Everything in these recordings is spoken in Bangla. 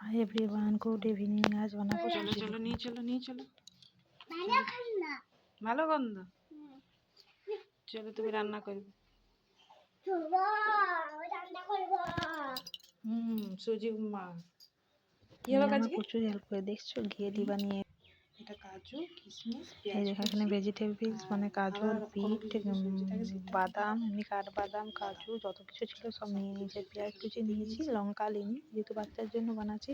Hi everyone, good evening. आज बनाबो चलो चलो नहीं चलो नहीं चलो ভালো গন্ধ। চলো তুমি রান্না করবে। সুজি উপমা কি হলো কাজকে? প্রচুর হেল্প করে দেখছো, ঘিয়ে দিবা নিয়ে। এটা কাজু কিশমিশ এই পেঁয়াজ দেখো এখানে ভেজিটেবলস মানে গাজর, বিট, বাদাম, এমনি কাঠবাদাম, কাজু যত কিছু ছিল সব নিয়ে নিয়েছি। পেঁয়াজ কুচি নিয়েছি, লঙ্কা নিইনি যেহেতু বাচ্চার জন্য বানাচ্ছি।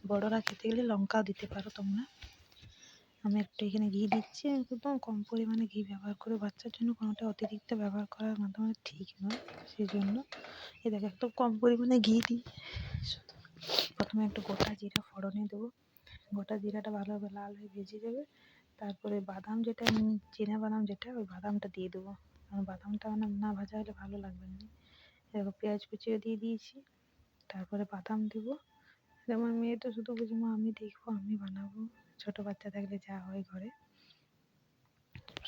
বড়রা খেতে গেলে লঙ্কাও দিতে পারো তোমরা। আমি একটু এখানে ঘি দিচ্ছি, একদম কম পরিমাণে ঘি ব্যবহার করে। বাচ্চার জন্য কোনোটা অতিরিক্ত ব্যবহার করার মাধ্যমে ঠিক নয়, সেই জন্য এই দেখো একদম কম পরিমাণে ঘি দিই। প্রথমে একটু গোটা জিরা ফোড়নে দেবো। গোটা জিরাটা ভালোভাবে লাল হয়ে ভেজে যাবে। তারপরে বাদাম যেটা, চীনা বাদাম যেটা, ওই বাদামটা দিয়ে দেবো। কারণ বাদামটা না ভাজা হলে ভালো লাগবে না। দেখো পেঁয়াজ কুচিও দিয়ে দিয়েছি, তারপরে বাদাম দেবো। আমার মেয়ে তো শুধু বলছে মা আমি দেখবো, আমি বানাবো। ছোট বাচ্চা থাকলে যা হয় ঘরে,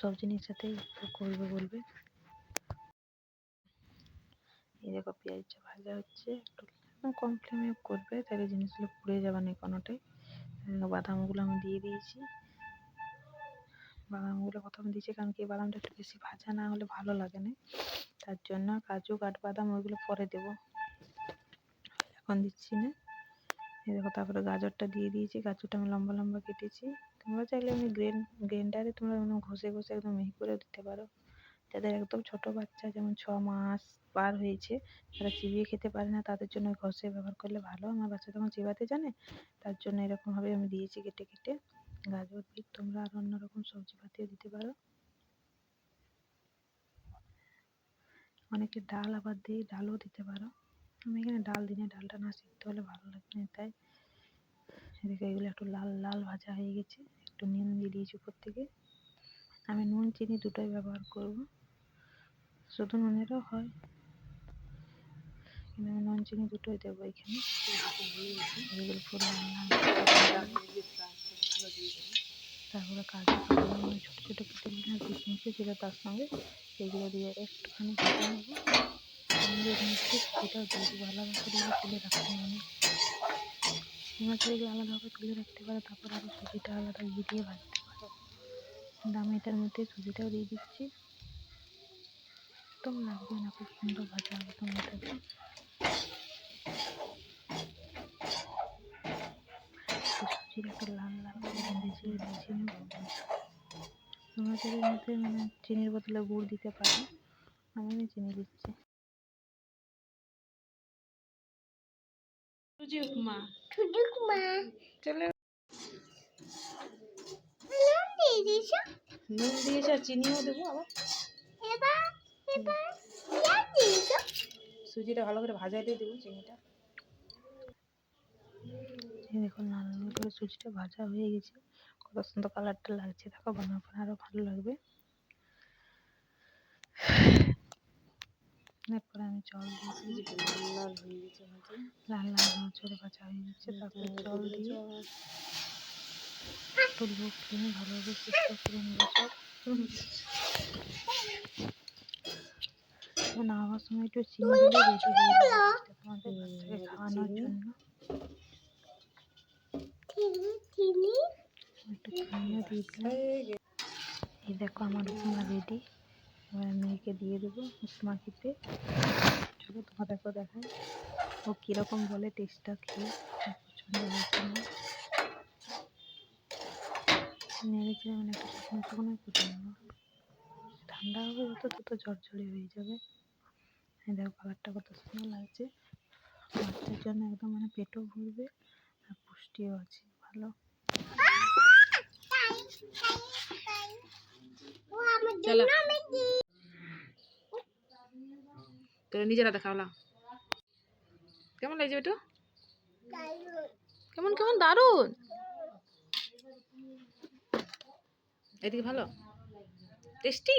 সব জিনিস সাথে করবে বলবে। এই দেখো পেঁয়াজটা ভাজা হচ্ছে, একটু কম ফ্লেমে করবে, তাহলে জিনিসগুলো পুড়ে যাবে না কোনোটাই। বাদামগুলো আমি দিয়ে দিয়েছি। বাদামগুলো প্রথমে দিয়েছি কারণ কি বাদামটা একটু বেশি ভাজা না হলে ভালো লাগে না, তার জন্য। কাজু কাঠবাদাম ওইগুলো পরে দেবো, এখন দিচ্ছি না। এই দেখো তারপরে গাজরটা দিয়ে দিয়েছি। গাজরটা আমি লম্বা লম্বা কেটেছি। তোমরা চাইলে আমি গ্রাইন্ডারে তোমরা ঘষে ঘষে একদম মিহি করে দিতে পারো। যাদের একদম ছোট বাচ্চা, যেমন 6 মাস পার হয়েছে, তারা চিবিয়ে খেতে পারে না, তাদের জন্য ঘষে ব্যবহার করলে ভালো। আমার বাচ্চা তখন চিবাতে জানে, তার জন্য এরকমভাবে আমি দিয়েছি কেটে কেটে। গাজর, বিট তোমরা আর অন্যরকম সবজি পাতিও দিতে পারো। অনেকে ডাল আবার দিয়ে ডালও দিতে পারো। আমি এখানে ডাল দিনে, ডালটা না সিদ্ধ হলে ভালো লাগবে না, তাই। এদিকে এগুলো একটু লাল লাল ভাজা হয়ে গেছে। একটু নুন দিয়ে দিয়েছি উপর থেকে। আমি নুন চিনি দুটোই ব্যবহার করব, শুধু নুনেরও হয়, কিন্তু আমি নুন চিনি দুটোই দেবো এখানে। এগুলো পুরো তারপরে কাজু বাদাম ছোটো ছোটো কেটে নিলাম, কিশমিশও ছিল তার সঙ্গে, সেগুলো দিয়ে একটুখানি ভেজে নেবো। সেটাও দিয়ে দেবো, আলাদা করে তুলে রাখতে হবে। তোমরা সেগুলো আলাদাভাবে তুলে রাখতে পারো, তারপর আরও সুজিটা আলাদা ঘি দিয়ে ভাজতে পারো। কিন্তু আমি এটার মধ্যে সুজিটাও দিয়ে দিচ্ছি। একদম লাগবে না, খুব সুন্দর ভাজা হবে টমেটোটা। সুজির একটা লাল লাল করে ভেজে নেব। তোমরা যদি মধ্যে মানে চিনির বদলে গুড় দিতে পারো, আমি চিনি দিচ্ছি। সুজি উপমা চলো। নুন দিয়েছি আর চিনিও দেবো আবার। সুজিটা ভালো করে ভাজাইতে দেবো, চিনিটা। দেখুন লাল লাল করে সুজিটা ভাজা হয়ে গেছে, কত সুন্দর কালারটা লাগছে। দেখো বানানোর পর আরও ভালো লাগবে। এরপরে আমি জল দিয়েছি, লাল লাল হয়ে গেছে ভাজা, লাল লাল ঝরঝরে ভাজা হয়ে গেছে। তারপরে জল দিয়ে একটু লো ফ্লেমে ভালোভাবে সিদ্ধ করে নেবো সব। নামাবার সময় একটু চিনি দিলে রেডি হয়ে যাবে তোমাদের বাচ্চাকে খাওয়ানোর জন্য। একটু চিনিও দিয়ে দিলাম। এই দেখো আমার উপমা রেডি। এবার আমি একে দিয়ে দেবো উপমা খেতে। চলো তোমাদেরকেও দেখাই ও কীরকম বলে টেস্টটা খেয়ে। পছন্দ হয়েছে না, নেড়েছিলাম মানে একটু শুকনো শুকনো করে নেবো। ঠান্ডা হবে যত তত ঝরঝরে হয়ে যাবে। এই দেখো কালারটা কত সুন্দর লাগছে। বাচ্চার জন্য একদম মানে পেটও ভরবে আর পুষ্টিও আছে ভালো। তোরা নিজেরা দেখাওলা কেমন লাগছে বেটু? কেমন কেমন দারুণ। এদিকে ভালো টেস্টি।